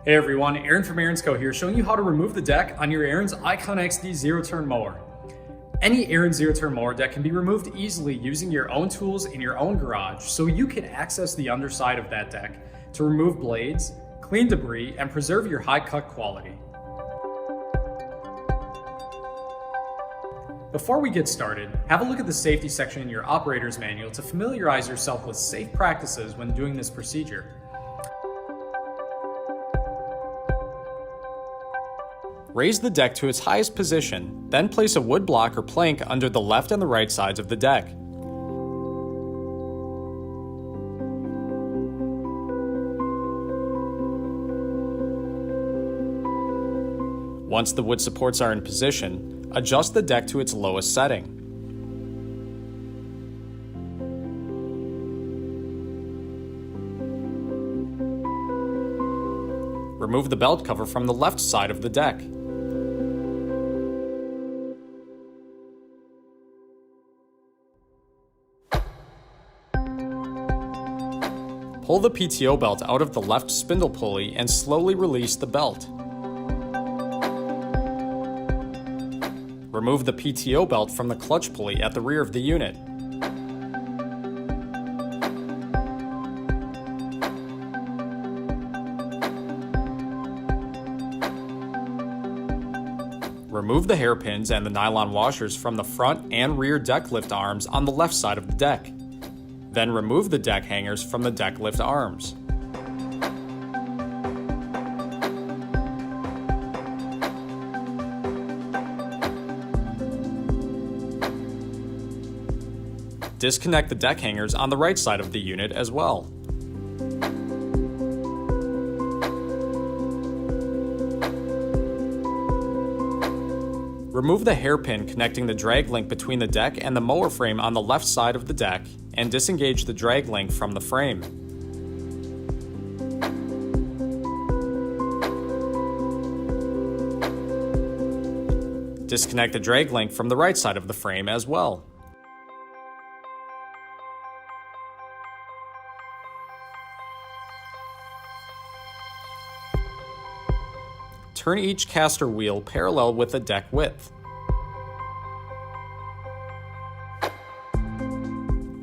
Hey everyone, Aaron from Ariens here, showing you how to remove the deck on your Ariens Icon XD zero-turn mower. Any Ariens zero-turn mower deck can be removed easily using your own tools in your own garage, so you can access the underside of that deck to remove blades, clean debris, and preserve your high cut quality. Before we get started, have a look at the safety section in your operator's manual to familiarize yourself with safe practices when doing this procedure. Raise the deck to its highest position, then place a wood block or plank under the left and the right sides of the deck. Once the wood supports are in position, adjust the deck to its lowest setting. Remove the belt cover from the left side of the deck. Pull the PTO belt out of the left spindle pulley and slowly release the belt. Remove the PTO belt from the clutch pulley at the rear of the unit. Remove the hairpins and the nylon washers from the front and rear deck lift arms on the left side of the deck. Then remove the deck hangers from the deck lift arms. Disconnect the deck hangers on the right side of the unit as well. Remove the hairpin connecting the drag link between the deck and the mower frame on the left side of the deck and disengage the drag link from the frame. Disconnect the drag link from the right side of the frame as well. Turn each caster wheel parallel with the deck width.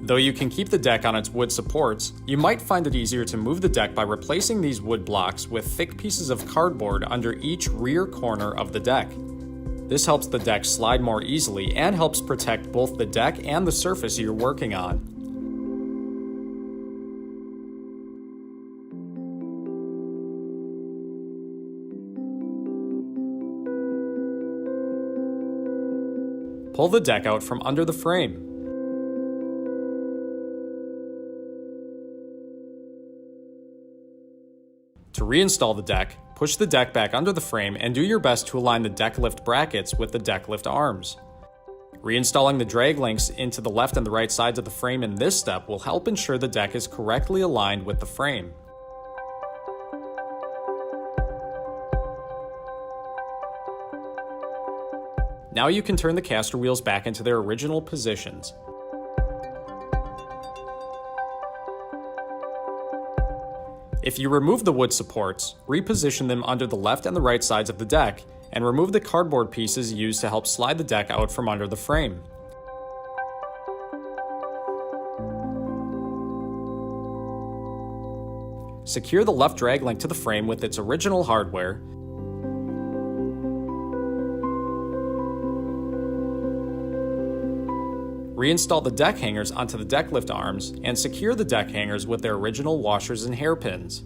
Though you can keep the deck on its wood supports, you might find it easier to move the deck by replacing these wood blocks with thick pieces of cardboard under each rear corner of the deck. This helps the deck slide more easily and helps protect both the deck and the surface you're working on. Pull the deck out from under the frame. To reinstall the deck, push the deck back under the frame and do your best to align the deck lift brackets with the deck lift arms. Reinstalling the drag links into the left and the right sides of the frame in this step will help ensure the deck is correctly aligned with the frame. Now you can turn the caster wheels back into their original positions. If you remove the wood supports, reposition them under the left and the right sides of the deck, and remove the cardboard pieces used to help slide the deck out from under the frame. Secure the left drag link to the frame with its original hardware. Reinstall the deck hangers onto the deck lift arms and secure the deck hangers with their original washers and hairpins.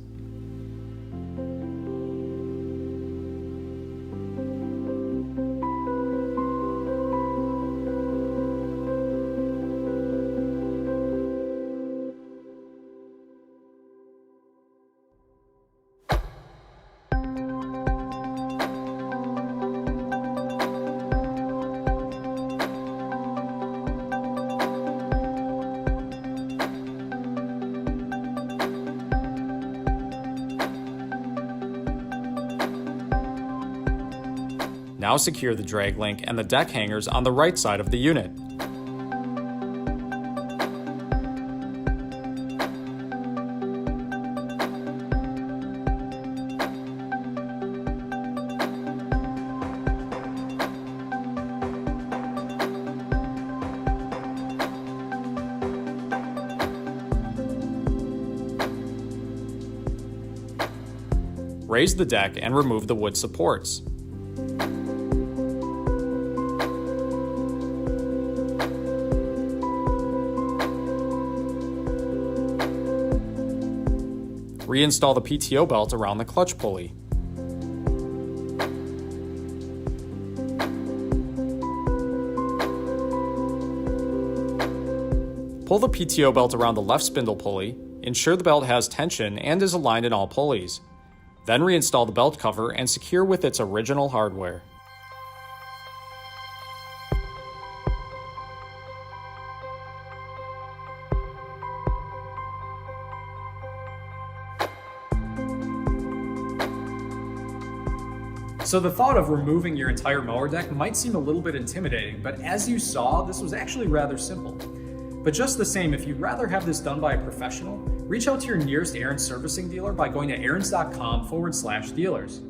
Now secure the drag link and the deck hangers on the right side of the unit. raise the deck, and remove the wood supports. Reinstall the PTO belt around the clutch pulley. Pull the PTO belt around the left spindle pulley, ensure the belt has tension and is aligned in all pulleys. Then reinstall the belt cover and secure with its original hardware. So the thought of removing your entire mower deck might seem a little bit intimidating, but as you saw, this was actually rather simple. But just the same, if you'd rather have this done by a professional, reach out to your nearest Ariens servicing dealer by going to ariens.com/dealers.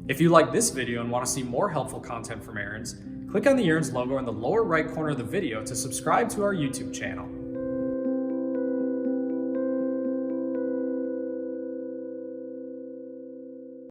If you like this video and want to see more helpful content from Ariens, click on the Ariens logo in the lower right corner of the video to subscribe to our YouTube channel.